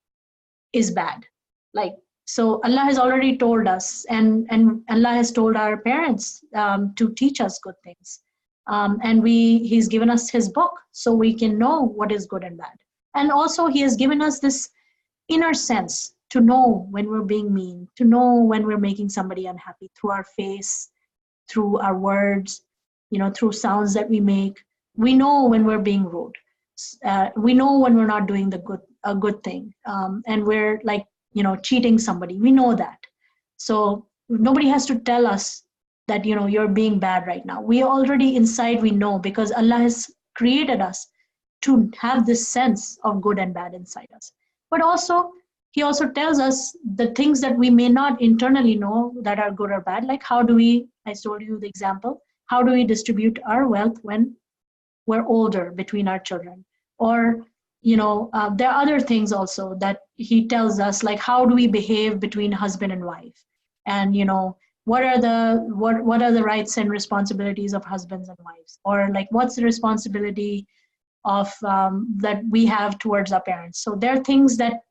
is bad. Like, so Allah has already told us, and Allah has told our parents to teach us good things. And He's given us His book so we can know what is good and bad. And also He has given us this inner sense to know when we're being mean, to know when we're making somebody unhappy through our face, through our words, through sounds that we make. We know when we're being rude. We know when we're not doing a good thing, and we're like, cheating somebody. We know that. So nobody has to tell us that, you're being bad right now. We already inside, we know, because Allah has created us to have this sense of good and bad inside us. But also, He also tells us the things that we may not internally know that are good or bad. Like I told you the example, how do we distribute our wealth when we're older between our children? Or, there are other things also that He tells us, like how do we behave between husband and wife? And, what are the rights and responsibilities of husbands and wives? Or like, what's the responsibility of that we have towards our parents? So there are things that,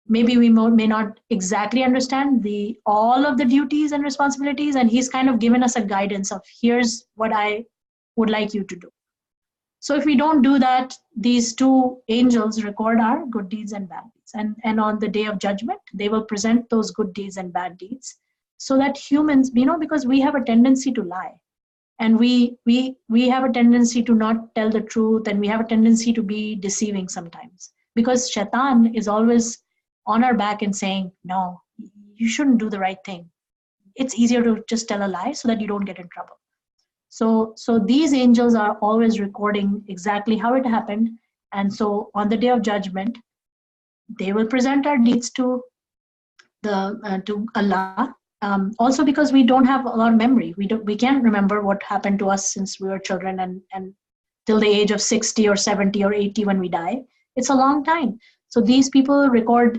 maybe we may not exactly understand all of the duties and responsibilities, and He's kind of given us a guidance of, here's what I would like you to do. So if we don't do that, these two angels record our good deeds and bad deeds. And on the day of judgment, they will present those good deeds and bad deeds so that humans, because we have a tendency to lie. And we have a tendency to not tell the truth, and we have a tendency to be deceiving sometimes, because shaitan is always on our back and saying, no, you shouldn't do the right thing. It's easier to just tell a lie so that you don't get in trouble. So these angels are always recording exactly how it happened. And so on the day of judgment, they will present our deeds to Allah. Also because we don't have a lot of memory. We can't remember what happened to us since we were children and till the age of 60 or 70 or 80 when we die. It's a long time. So these people record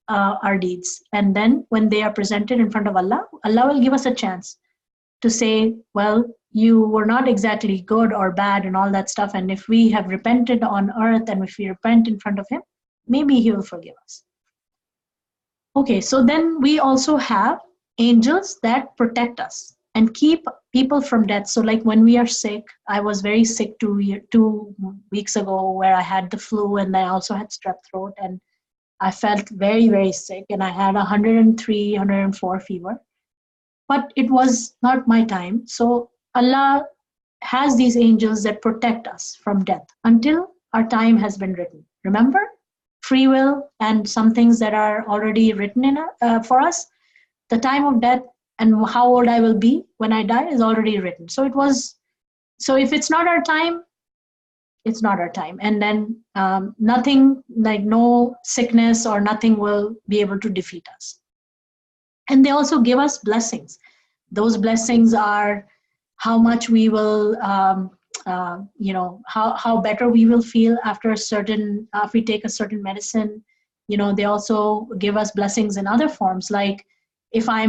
our deeds. And then when they are presented in front of Allah, Allah will give us a chance to say, well, you were not exactly good or bad and all that stuff. And if we have repented on earth and if we repent in front of him, maybe he will forgive us. Okay, so then we also have angels that protect us and keep people from death. So like when we are sick, I was very sick 2 weeks ago where I had the flu and I also had strep throat and I felt very, very sick and I had 103, 104 fever. But it was not my time. So Allah has these angels that protect us from death until our time has been written. Remember? Free will and some things that are already written in for us. The time of death and how old I will be when I die is already written. So if it's not our time, it's not our time. And then nothing, like no sickness or nothing will be able to defeat us. And they also give us blessings. Those blessings are how much we will, how better we will feel after if we take a certain medicine. They also give us blessings in other forms. Like if I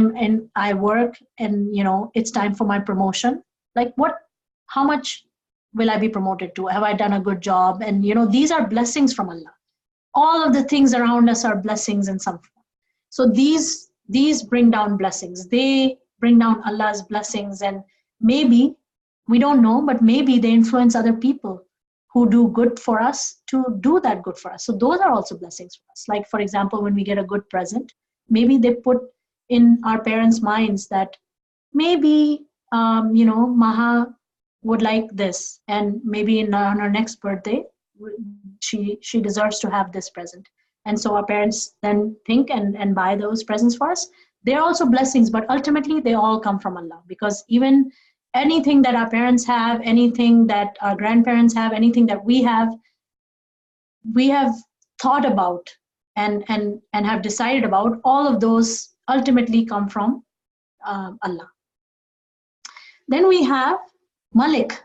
work and, it's time for my promotion, like how much will I be promoted to? Have I done a good job? And, these are blessings from Allah. All of the things around us are blessings in some form. So these bring down blessings. They bring down Allah's blessings, and maybe, we don't know, but maybe they influence other people who do good for us to do that good for us. So those are also blessings for us. Like, for example, when we get a good present, maybe they put in our parents' minds that maybe, Maha would like this, and maybe on our next birthday, she deserves to have this present. And so our parents then think and buy those presents for us. They're also blessings, but ultimately they all come from Allah, because even anything that our parents have, anything that our grandparents have, anything that we have thought about and have decided about, all of those ultimately come from Allah. Then we have Malik,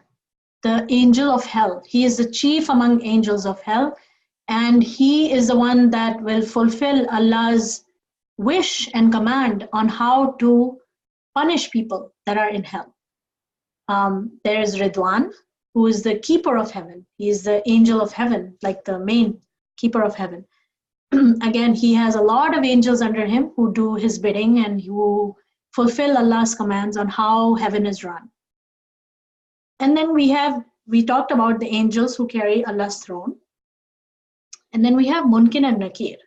the angel of hell. He is the chief among angels of hell, and he is the one that will fulfill Allah's wish and command on how to punish people that are in hell. There is Ridwan, who is the keeper of heaven. He is the angel of heaven, like the main keeper of heaven. Again, he has a lot of angels under him who do his bidding and who fulfill Allah's commands on how heaven is run. And then we talked about the angels who carry Allah's throne. And then we have Munkin and Nakir.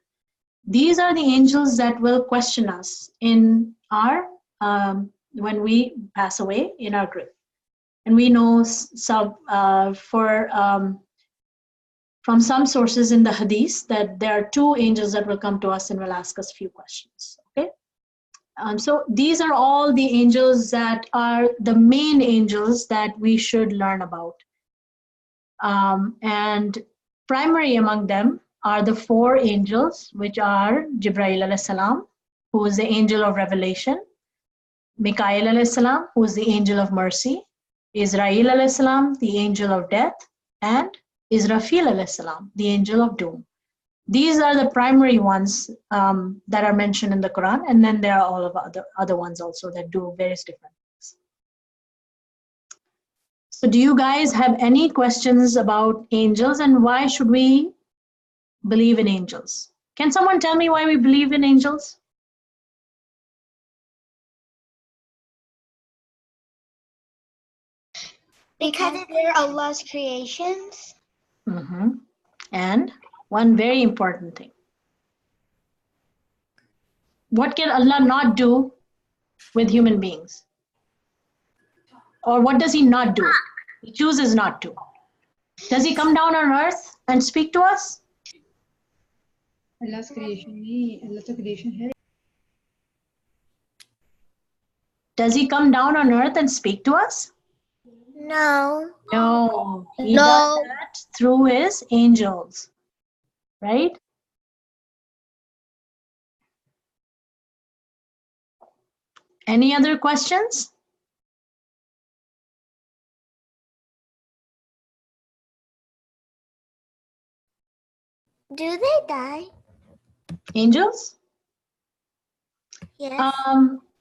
These are the angels that will question us in our when we pass away in our grave. And we know from some sources in the hadith that there are 2 angels that will come to us and will ask us a few questions. Okay. So these are all the angels that are the main angels that we should learn about. And primary among them are the 4 angels, which are Jibreel alayhi salam, who is the angel of revelation, Mikael alayhi salam, who is the angel of mercy, Israel alayhi salam, the angel of death, and Israfil alayhi salam, the angel of doom. These are the primary ones that are mentioned in the Quran, and then there are all of other ones also that do various different things. So do you guys have any questions about angels, and why should we believe in angels? Can someone tell me why we believe in angels? Because they're Allah's creations. And one very important thing. What can Allah not do with human beings? Or what does he not do? He chooses not to. Does he come down on earth and speak to us? Allah's creation नहीं, Allah का creation है. Does he come down on earth and speak to us? No. No, he No. does that through his angels, right? Any other questions? Do they die? Angels? Yes.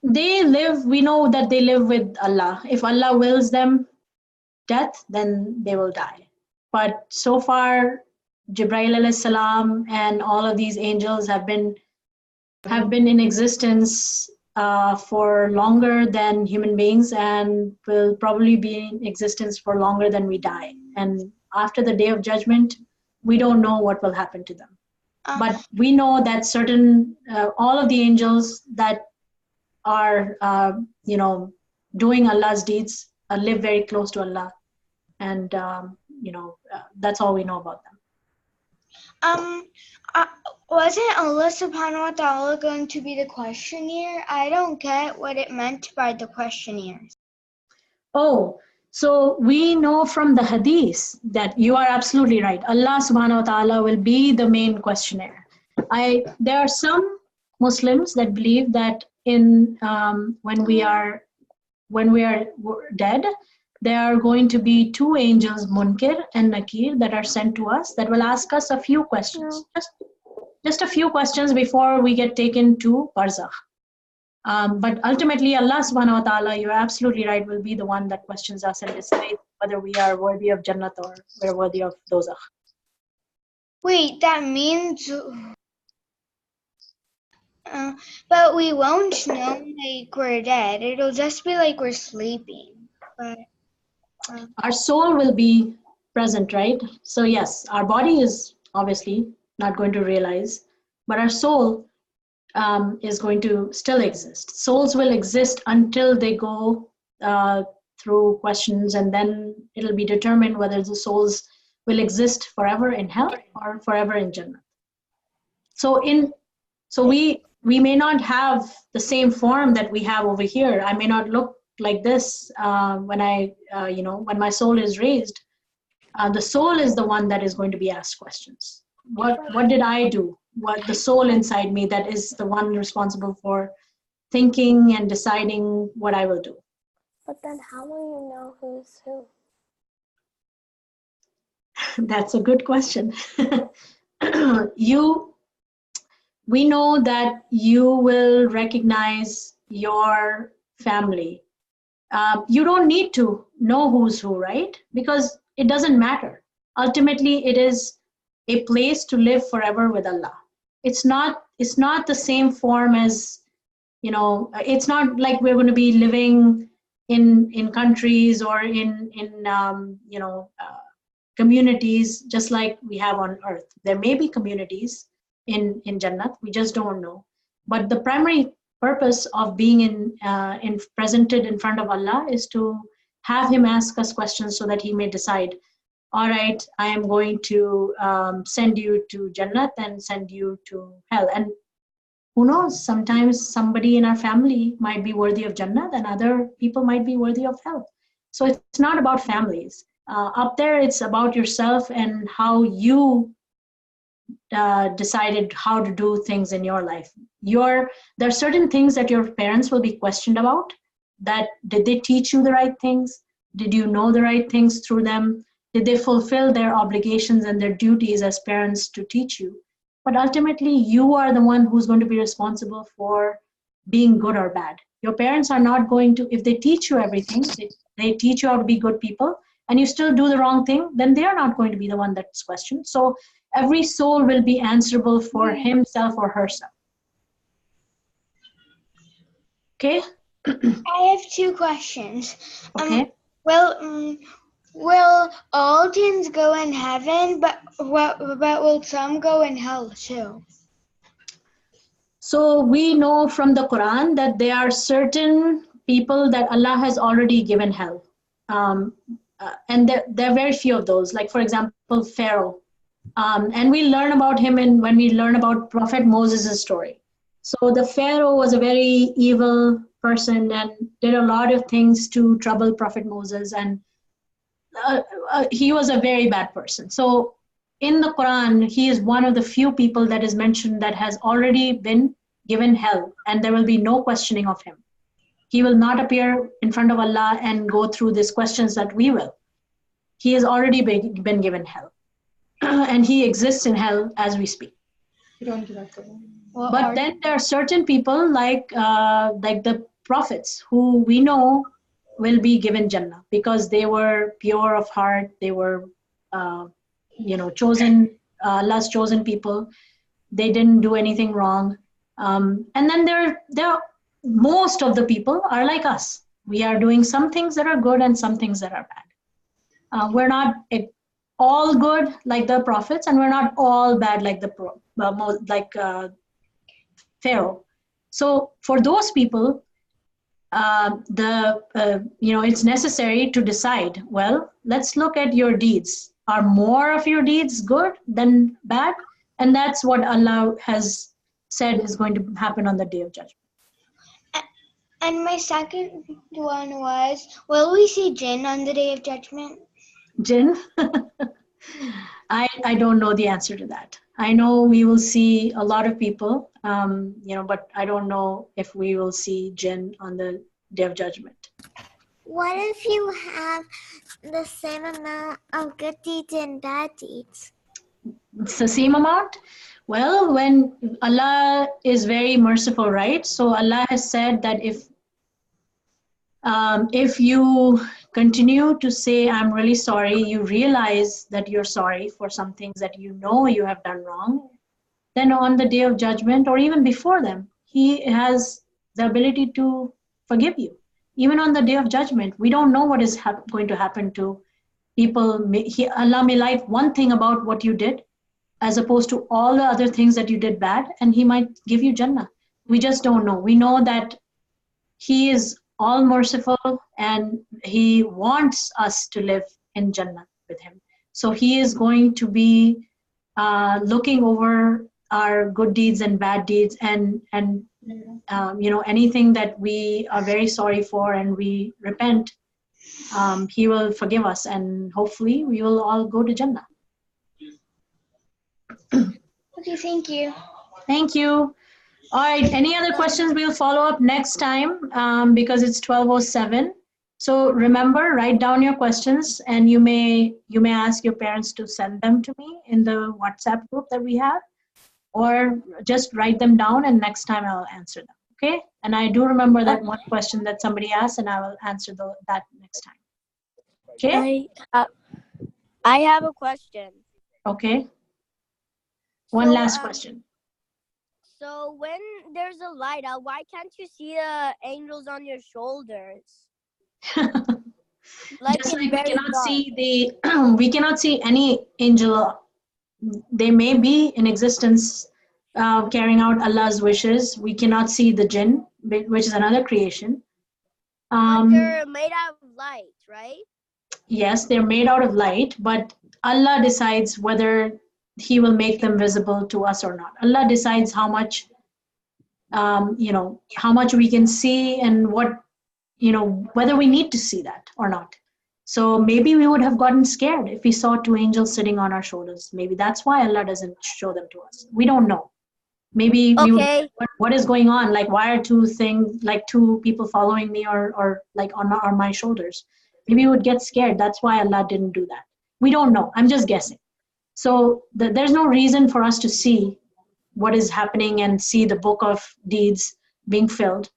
They live, we know that they live with Allah. If Allah wills them death, then they will die. But so far, Jibreel alayhi salam and all of these angels have been in existence for longer than human beings, and will probably be in existence for longer than we die. And after the day of judgment, we don't know what will happen to them. But we know that certain, all of the angels that are, doing Allah's deeds live very close to Allah. And, that's all we know about them. Wasn't Allah subhanahu wa ta'ala going to be the questionnaire? I don't get what it meant by the questionnaires. Oh, so we know from the hadith that you are absolutely right. Allah subhanahu wa ta'ala will be the main questionnaire. There are some Muslims that believe that when we are dead, there are going to be two angels, Munkir and Nakir, that are sent to us that will ask us a few questions. Just a few questions before we get taken to Barzakh. But ultimately, Allah subhanahu wa ta'ala, you're absolutely right, will be the one that questions us and decides whether we are worthy of Jannat or we're worthy of Dozakh. Wait, that means... but we won't know like we're dead. It'll just be like we're sleeping. But our soul will be present, right? So yes, our body is obviously not going to realize, but our soul is going to still exist. Souls will exist until they go through questions, and then it'll be determined whether the souls will exist forever in hell or forever in Jannah. So we may not have the same form that we have over here. I may not look like this when my soul is raised. The soul is the one that is going to be asked questions. What did I do? What the soul inside me that is the one responsible for thinking and deciding what I will do. But then how will you know who's who? That's a good question. We know that you will recognize your family. You don't need to know who's who, right? Because it doesn't matter. Ultimately, it is a place to live forever with Allah. It's not the same form as, it's not like we're going to be living in countries or in communities just like we have on earth. There may be communities in Jannat, we just don't know. But the primary purpose of being presented in front of Allah is to have Him ask us questions so that He may decide, all right, I am going to send you to Jannat and send you to hell. And who knows, sometimes somebody in our family might be worthy of Jannat and other people might be worthy of hell. So it's not about families. Up there, it's about yourself and how you decided how to do things in your life. There are certain things that your parents will be questioned about. That did they teach you the right things? Did you know the right things through them? Did they fulfill their obligations and their duties as parents to teach you? But ultimately, you are the one who's going to be responsible for being good or bad. Your parents are not going to, if they teach you everything, they teach you how to be good people, and you still do the wrong thing, then they are not going to be the one that's questioned. So every soul will be answerable for himself or herself. Okay? I have two questions. Okay. Will all teens go in heaven, but will some go in hell too? So we know from the Quran that there are certain people that Allah has already given hell. and there are very few of those. Like, for example, Pharaoh. And we learn about him when we learn about Prophet Moses' story. So the Pharaoh was a very evil person and did a lot of things to trouble Prophet Moses, and he was a very bad person. So in the Quran, he is one of the few people that is mentioned that has already been given hell, and there will be no questioning of him. He will not appear in front of Allah and go through these questions that we will. He has already been given hell. And he exists in hell as we speak. But then there are certain people like the prophets who we know will be given Jannah because they were pure of heart. They were, chosen, Allah's chosen people. They didn't do anything wrong. And then there are most of the people are like us. We are doing some things that are good and some things that are bad. We're not all good like the prophets, and we're not all bad like Pharaoh. So for those people, it's necessary to decide, well, let's look at your deeds. Are more of your deeds good than bad? And that's what Allah has said is going to happen on the Day of Judgment. And my second one was, will we see jinn on the Day of Judgment? Jinn? I don't know the answer to that. I know we will see a lot of people, but I don't know if we will see jinn on the Day of Judgment. What if you have the same amount of good deeds and bad deeds? It's the same amount? Well, when Allah is very merciful, right? So Allah has said that if you continue to say, I'm really sorry, you realize that you're sorry for some things that you know you have done wrong, then on the Day of Judgment or even before them, He has the ability to forgive you. Even on the Day of Judgment, we don't know what is going to happen to people. Allah may like one thing about what you did as opposed to all the other things that you did bad, and He might give you Jannah. We just don't know. We know that He is all merciful and He wants us to live in Jannah with Him. So He is going to be looking over our good deeds and bad deeds and anything that we are very sorry for and we repent, He will forgive us, and hopefully we will all go to Jannah. Okay, thank you. Thank you. All right, any other questions? We'll follow up next time because it's 12:07. So remember, write down your questions, and you may ask your parents to send them to me in the WhatsApp group that we have, or just write them down and next time I'll answer them, okay? And I do remember that one question that somebody asked, and I will answer that next time, okay? I have a question. Okay. One last question. So when there's a light out, why can't you see the angels on your shoulders? Just like we cannot see any angel. They may be in existence carrying out Allah's wishes. We cannot see the jinn, which is another creation. But they're made out of light, right? Yes, they're made out of light, but Allah decides whether He will make them visible to us or not. Allah decides how much, how much we can see and whether we need to see that or not. So maybe we would have gotten scared if we saw two angels sitting on our shoulders. Maybe that's why Allah doesn't show them to us. We don't know. Maybe we would, what is going on? Like, why are two people following me or like on my shoulders? Maybe we would get scared. That's why Allah didn't do that. We don't know. I'm just guessing. So there's no reason for us to see what is happening and see the book of deeds being filled.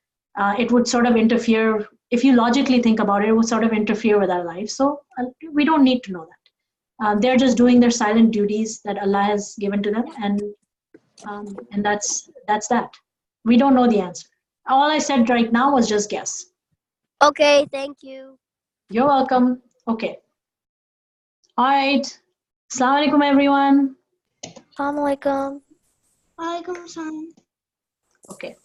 It would sort of interfere. If you logically think about it, it would sort of interfere with our lives. So we don't need to know that. They're just doing their silent duties that Allah has given to them, and that's that. We don't know the answer. All I said right now was just guess. Okay, thank you. You're welcome. Okay. All right. Assalamu alaikum, everyone. Assalamu alaikum. Walaikum salam. Okay.